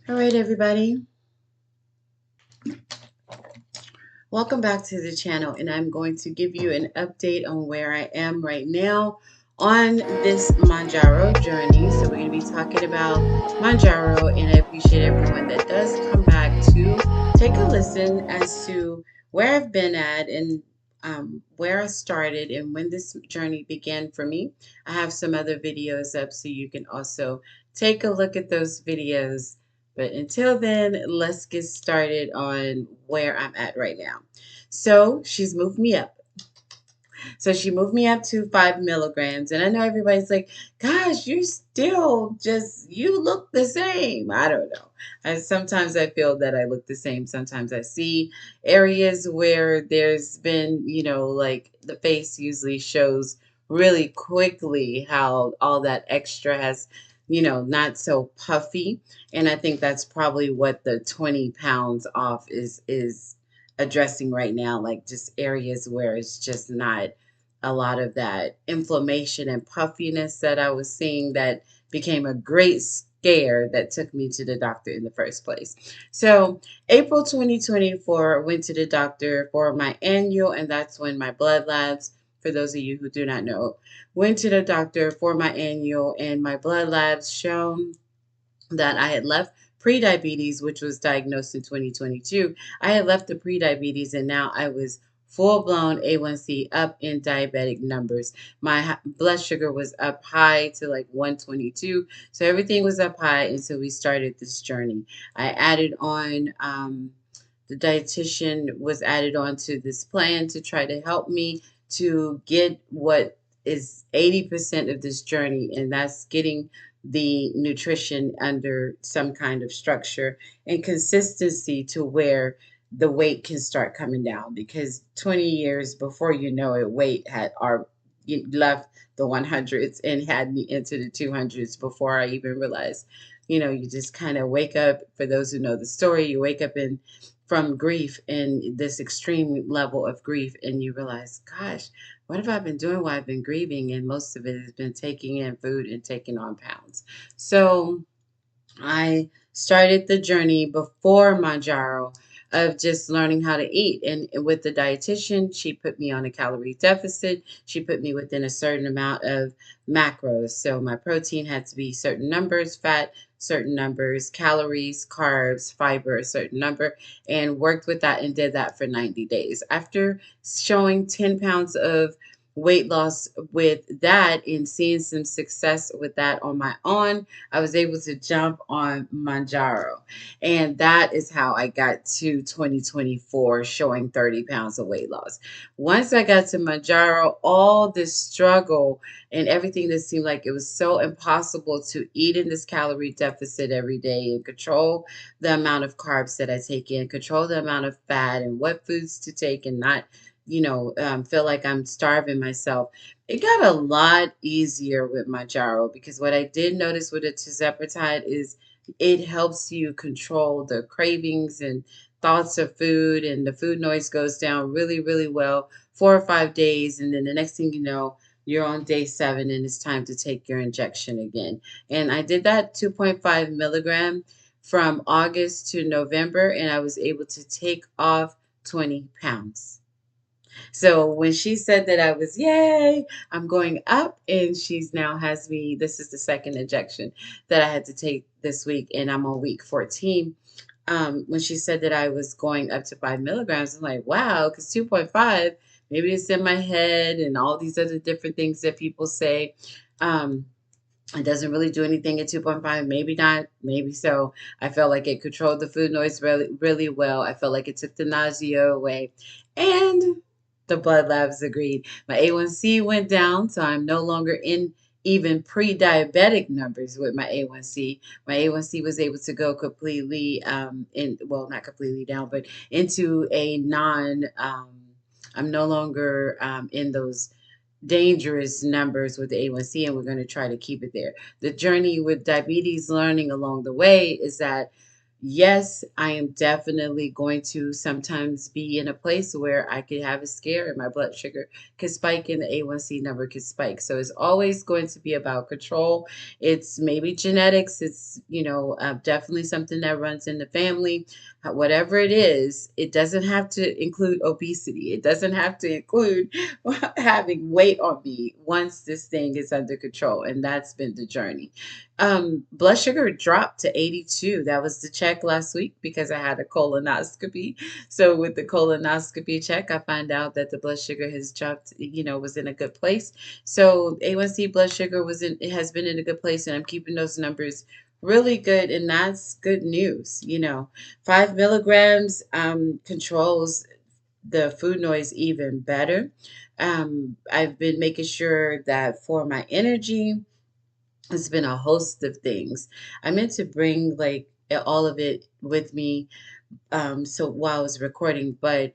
All right, everybody. Welcome back to the channel, and I'm going to give you an update on where I am right now on this Mounjaro journey. So we're going to be talking about Mounjaro, and I appreciate everyone that does come back to take a listen as to where I've been at and where I started and when this journey began for me. I have some other videos up so you can also take a look at those videos. But until then, let's get started on where I'm at right now. So she's moved me up. So she moved me up to 5 milligrams. And I know everybody's like, gosh, you're still just, you look the same. I don't know. Sometimes I feel that I look the same. Sometimes I see areas where there's been, like the face usually shows really quickly how all that extra has, not so puffy. And I think that's probably what the 20 pounds off is addressing right now, like just areas where it's just not a lot of that inflammation and puffiness that I was seeing that became a great scare that took me to the doctor in the first place. So, April 2024, I went to the doctor for my annual, and that's when my blood labs, for those of you who do not know, went to the doctor for my annual, and my blood labs shown that I had left prediabetes, which was diagnosed in 2022. I had left the prediabetes and now I was full blown A1C up in diabetic numbers. My blood sugar was up high to like 122. So everything was up high until we started this journey. I added on, the dietitian was added on to this plan to try to help me to get what is 80% of this journey, and that's getting the nutrition under some kind of structure and consistency to where the weight can start coming down, because 20 years before you know it, weight had our left the 100s and had me into the 200s before I even realized. You just kind of wake up. For those who know the story, you wake up in from grief and this extreme level of grief, and you realize, gosh, what have I been doing while I've been grieving? And most of it has been taking in food and taking on pounds. So I started the journey before Manjaro of just learning how to eat. And with the dietitian, she put me on a calorie deficit. She put me within a certain amount of macros. So my protein had to be certain numbers, fat, certain numbers, calories, carbs, fiber, a certain number, and worked with that and did that for 90 days. After showing 10 pounds of weight loss with that and seeing some success with that on my own, I was able to jump on Mounjaro. And that is how I got to 2024 showing 30 pounds of weight loss. Once I got to Mounjaro, all this struggle and everything that seemed like it was so impossible to eat in this calorie deficit every day and control the amount of carbs that I take in, control the amount of fat and what foods to take and not, feel like I'm starving myself. It got a lot easier with my gyro, because what I did notice with the Tirzepatide is it helps you control the cravings and thoughts of food, and the food noise goes down really, really well 4 or 5 days. And then the next thing you know, you're on day 7 and it's time to take your injection again. And I did that 2.5 milligram from August to November, and I was able to take off 20 pounds. So when she said that, I was, yay, I'm going up. And she's now has me, this is the second injection that I had to take this week, and I'm on week 14. When she said that I was going up to 5 milligrams, I'm like, wow, because 2.5, maybe it's in my head and all these other different things that people say. Um, it doesn't really do anything at 2.5, maybe not, maybe so. I felt like it controlled the food noise really, really well. I felt like it took the nausea away. And the blood labs agreed. My A1C went down, so I'm no longer in even pre-diabetic numbers with my A1C. My A1C was able to go completely well, not completely down, but into a non I'm no longer in those dangerous numbers with the A1C, and we're going to try to keep it there. The journey with diabetes learning along the way is that yes, I am definitely going to sometimes be in a place where I could have a scare and my blood sugar could spike and the A1C number could spike. So it's always going to be about control. It's maybe genetics. It's, definitely something that runs in the family. Whatever it is, it doesn't have to include obesity. It doesn't have to include having weight on me once this thing is under control. And that's been the journey. Blood sugar dropped to 82. That was the check last week because I had a colonoscopy. So with the colonoscopy check, I find out that the blood sugar has dropped, was in a good place. So A1C blood sugar it has been in a good place, and I'm keeping those numbers really good, and that's good news. 5 milligrams controls the food noise even better. I've been making sure that for my energy, it's been a host of things. I meant to bring like all of it with me so while I was recording, but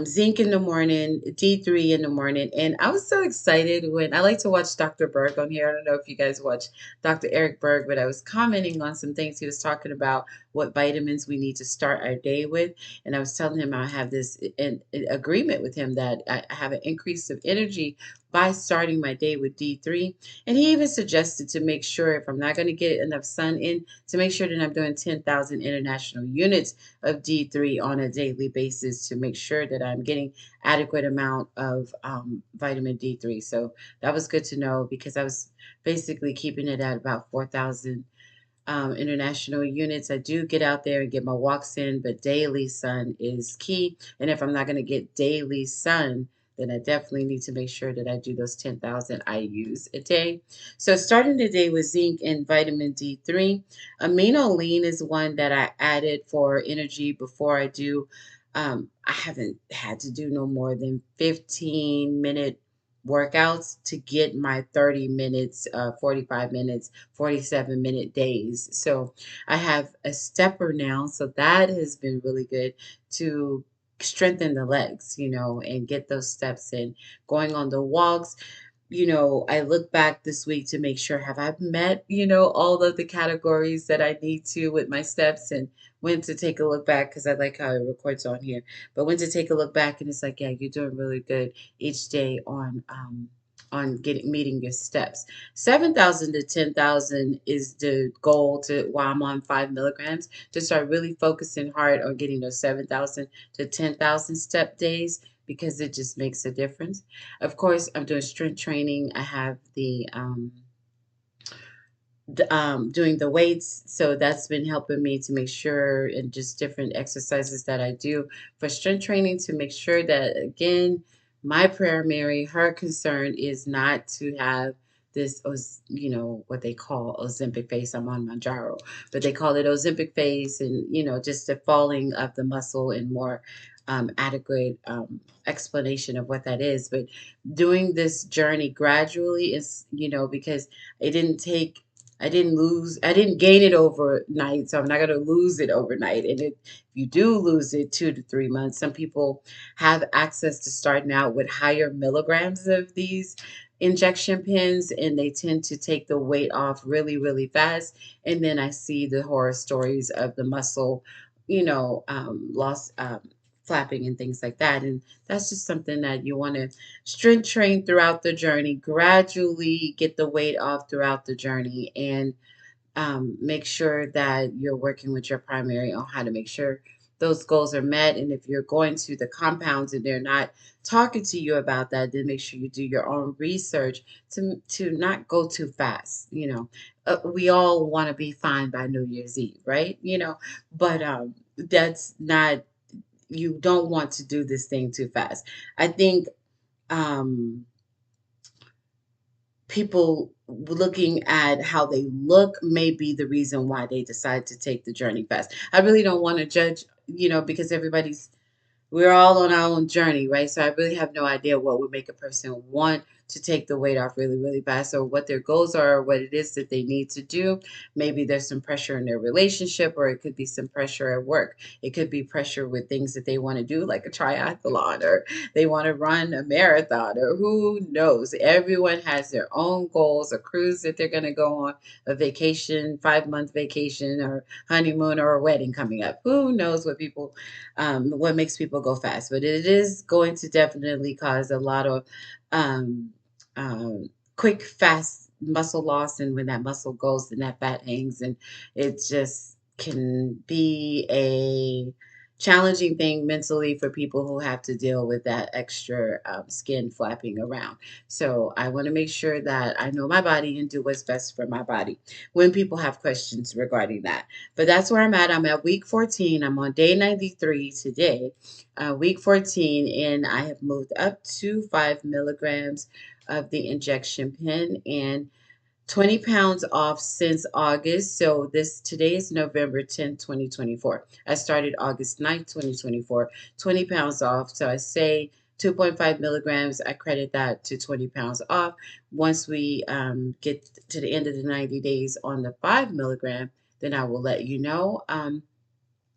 zinc in the morning, D3 in the morning. And I was so excited when I like to watch Dr. Berg on here. I don't know if you guys watch Dr. Eric Berg, but I was commenting on some things he was talking about, what vitamins we need to start our day with. And I was telling him I have this in agreement with him that I have an increase of energy by starting my day with D3. And he even suggested to make sure if I'm not going to get enough sun in, to make sure that I'm doing 10,000 international units of D3 on a daily basis to make sure that I'm getting adequate amount of vitamin D3. So that was good to know because I was basically keeping it at about 4,000 international units. I do get out there and get my walks in, but daily sun is key. And if I'm not going to get daily sun, then I definitely need to make sure that I do those 10,000 IUs a day. So starting the day with zinc and vitamin D3. Amino lean is one that I added for energy before I do. I haven't had to do no more than 15-minute workouts to get my 30 minutes, 45 minutes, 47-minute days. So I have a stepper now. So that has been really good to strengthen the legs, and get those steps in. Going on the walks, I look back this week to make sure have I met, all of the categories that I need to with my steps, and went to take a look back because I like how it records on here. But went to take a look back and it's like, yeah, you're doing really good each day on getting meeting your steps. 7,000 to 10,000 is the goal to while I'm on 5 milligrams to start really focusing hard on getting those 7,000 to 10,000 step days because it just makes a difference. Of course, I'm doing strength training. I have doing the weights, so that's been helping me to make sure and just different exercises that I do for strength training to make sure that again, my primary her concern is not to have this what they call Ozempic face. I'm on Mounjaro, but they call it Ozempic face, and just the falling of the muscle and more adequate explanation of what that is. But doing this journey gradually is, because it didn't take I didn't gain it overnight, so I'm not going to lose it overnight. And if you do lose it 2 to 3 months, some people have access to starting out with higher milligrams of these injection pins, and they tend to take the weight off really, really fast. And then I see the horror stories of the muscle, loss, flapping and things like that. And that's just something that you want to strength train throughout the journey, gradually get the weight off throughout the journey, and make sure that you're working with your primary on how to make sure those goals are met. And if you're going to the compounds and they're not talking to you about that, then make sure you do your own research to not go too fast. We all want to be fine by New Year's Eve, right? But that's not. You don't want to do this thing too fast. I think um, people looking at how they look may be the reason why they decide to take the journey fast. I really don't want to judge, because we're all on our own journey, right? So I really have no idea what would make a person want to take the weight off really, really fast, or what their goals are, or what it is that they need to do. Maybe there's some pressure in their relationship, or it could be some pressure at work. It could be pressure with things that they want to do, like a triathlon, or they want to run a marathon, or who knows. Everyone has their own goals, a cruise that they're going to go on, a vacation, 5 month vacation, or honeymoon, or a wedding coming up. Who knows what makes people go fast? But it is going to definitely cause a lot of um, um, quick, fast muscle loss. And when that muscle goes, then that fat hangs, and it just can be a challenging thing mentally for people who have to deal with that extra skin flapping around. So I want to make sure that I know my body and do what's best for my body when people have questions regarding that. But that's where I'm at. I'm at week 14. I'm on day 93 today, week 14, and I have moved up to 5 milligrams of the injection pen, and 20 pounds off since August. So this today is November 10th, 2024. I started August 9th, 2024. 20 pounds off. So I say 2.5 milligrams. I credit that to 20 pounds off. Once we get to the end of the 90 days on the 5 milligram, then I will let you know.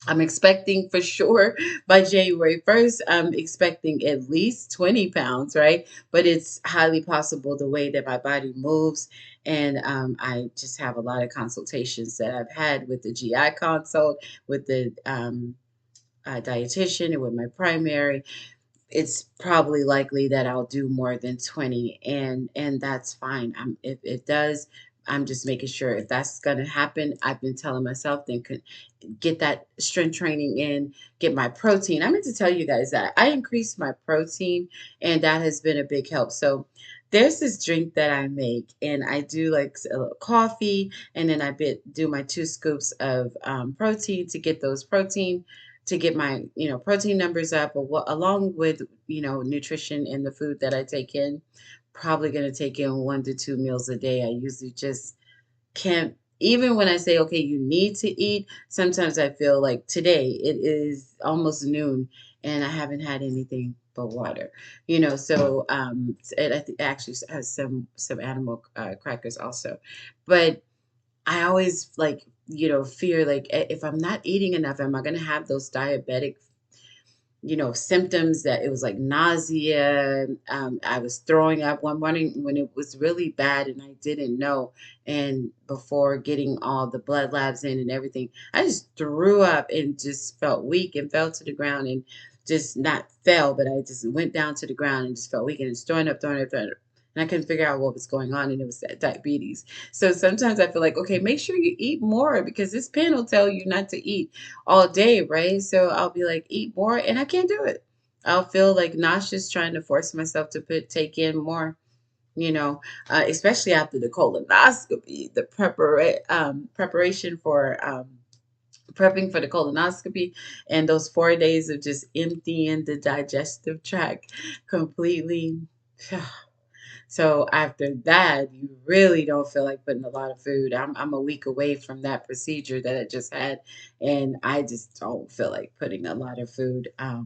I'm expecting for sure by January 1st, I'm expecting at least 20 pounds, right? But it's highly possible the way that my body moves. And I just have a lot of consultations that I've had with the GI consult, with the dietitian, and with my primary. It's probably likely that I'll do more than 20, and that's fine. If it does, I'm just making sure if that's going to happen. I've been telling myself then get that strength training in, get my protein. I meant to tell you guys that I increased my protein, and that has been a big help. So there's this drink that I make, and I do like a little coffee, and then do my 2 scoops of protein to get those protein to get my protein numbers up, along with nutrition in the food that I take in. Probably going to take in 1 to 2 meals a day. I usually just can't, even when I say, okay, you need to eat, sometimes I feel like today it is almost noon and I haven't had anything but water, so it actually has some animal crackers also. But I always like, fear like if I'm not eating enough, am I going to have those diabetic symptoms, that it was like nausea. I was throwing up one morning when it was really bad and I didn't know. And before getting all the blood labs in and everything, I just threw up and just felt weak and fell to the ground, and just not fell, but I just went down to the ground and just felt weak and just throwing up, throwing up. And I couldn't figure out what was going on, and it was that diabetes. So sometimes I feel like, okay, make sure you eat more, because this pen will tell you not to eat all day, right? So I'll be like, eat more, and I can't do it. I'll feel like nauseous trying to force myself to take in more, especially after the colonoscopy, the preparation for prepping for the colonoscopy, and those 4 days of just emptying the digestive tract completely. So after that, you really don't feel like putting a lot of food. I'm a week away from that procedure that I just had, and I just don't feel like putting a lot of food. No,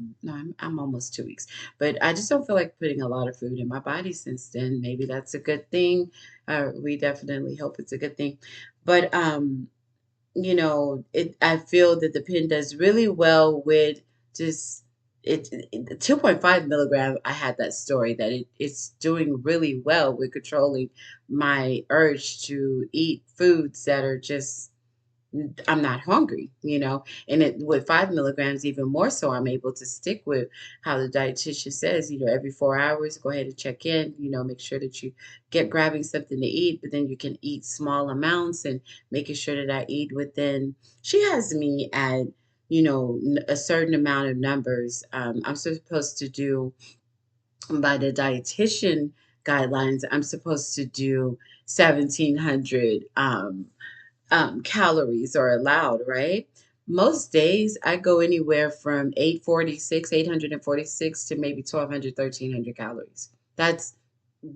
I'm almost 2 weeks, but I just don't feel like putting a lot of food in my body since then. Maybe that's a good thing. We definitely hope it's a good thing, but I feel that the pen does really well with just the 2.5 milligram. I had that story that it's doing really well with controlling my urge to eat foods that are just, I'm not hungry, and with 5 milligrams, even more so, I'm able to stick with how the dietitian says, every 4 hours, go ahead and check in, make sure that you get grabbing something to eat, but then you can eat small amounts, and making sure that I eat within, she has me at, a certain amount of numbers. I'm supposed to do, by the dietitian guidelines, I'm supposed to do 1,700 calories are allowed, right? Most days I go anywhere from 846 to maybe 1,200, 1,300 calories. That's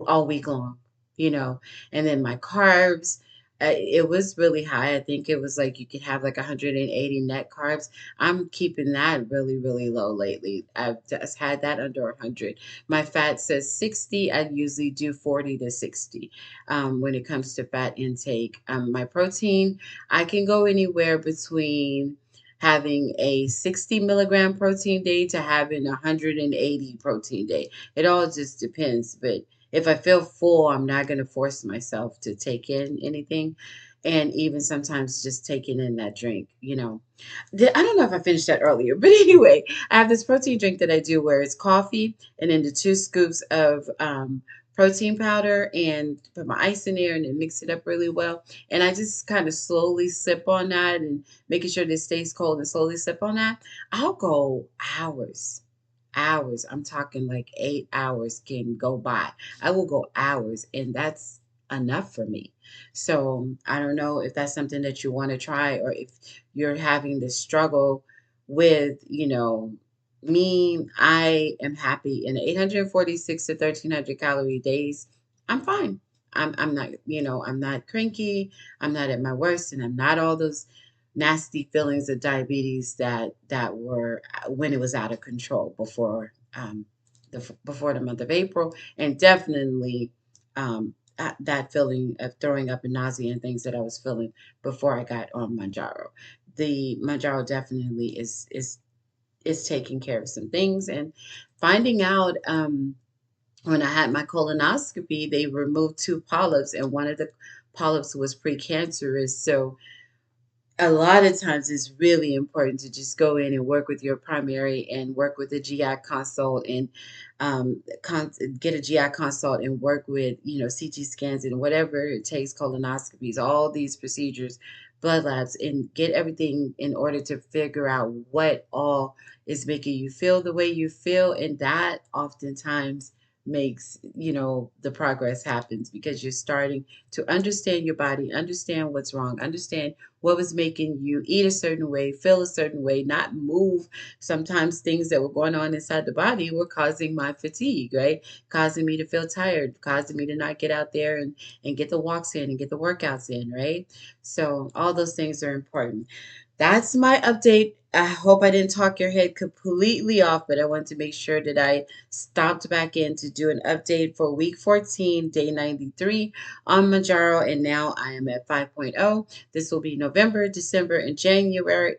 all week long, you know. And then my carbs, It was really high. I think it was like you could have like 180 net carbs. I'm keeping that really, really low lately. I've just had that under 100. My fat says 60. I usually do 40 to 60 when it comes to fat intake. My protein, I can go anywhere between having a 60 milligram protein day to having a 180 protein day. It all just depends. But if I feel full, I'm not going to force myself to take in anything. And even sometimes just taking in that drink, I don't know if I finished that earlier, but anyway, I have this protein drink that I do where it's coffee and then the 2 scoops of protein powder and put my ice in there and then mix it up really well. And I just kind of slowly sip on that and making sure this stays cold and slowly sip on that. I'll go hours. Hours. I'm talking like 8 hours can go by. I will go hours, and that's enough for me. So I don't know if that's something that you want to try, or if you're having this struggle with, me. I am happy in 846 to 1300 calorie days. I'm fine. I'm not, I'm not cranky. I'm not at my worst, and I'm not all those nasty feelings of diabetes that were when it was out of control before the month of April, and definitely that feeling of throwing up and nausea and things that I was feeling before I got on Mounjaro. The Mounjaro definitely is taking care of some things, and finding out when I had my colonoscopy, they removed 2 polyps, and one of the polyps was precancerous. So a lot of times it's really important to just go in and work with your primary and work with a GI consult and get a GI consult and work with, CT scans and whatever it takes, colonoscopies, all these procedures, blood labs, and get everything in order to figure out what all is making you feel the way you feel. And that oftentimes makes, the progress happens because you're starting to understand your body, understand what's wrong, understand what was making you eat a certain way, feel a certain way, not move. Sometimes things that were going on inside the body were causing my fatigue, right? Causing me to feel tired, causing me to not get out there and get the walks in and get the workouts in, right? So all those things are important. That's my update. I hope I didn't talk your head completely off, but I wanted to make sure that I stopped back in to do an update for week 14, day 93 on Manjaro, and now I am at 5.0. This will be November, December, and January.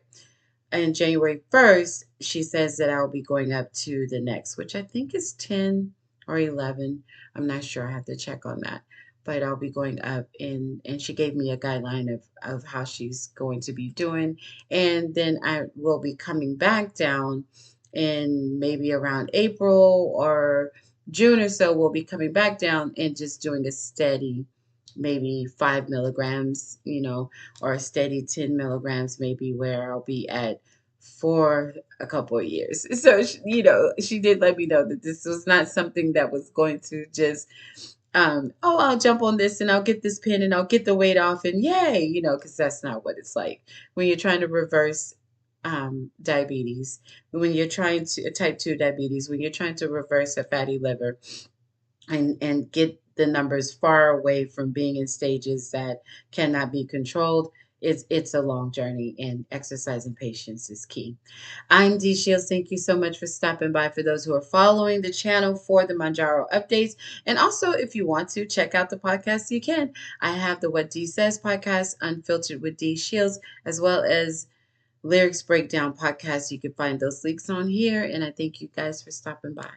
And January 1st, she says that I'll be going up to the next, which I think is 10 or 11. I'm not sure. I have to check on that. But I'll be going up, and she gave me a guideline of how she's going to be doing. And then I will be coming back down in maybe around April or June or so. We'll be coming back down and just doing a steady, maybe 5 milligrams, or a steady 10 milligrams, maybe, where I'll be at for a couple of years. So, she did let me know that this was not something that was going to just, I'll jump on this and I'll get this pin and I'll get the weight off and yay, because that's not what it's like when you're trying to reverse diabetes, when you're trying to type 2 diabetes, when you're trying to reverse a fatty liver and get the numbers far away from being in stages that cannot be controlled. It's a long journey, and exercise and patience is key. I'm Dee Shields. Thank you so much for stopping by. For those who are following the channel for the Mounjaro updates, and also if you want to check out the podcast, you can. I have the What Dee Says podcast, Unfiltered with Dee Shields, as well as Lyrics Breakdown podcast. You can find those links on here, and I thank you guys for stopping by.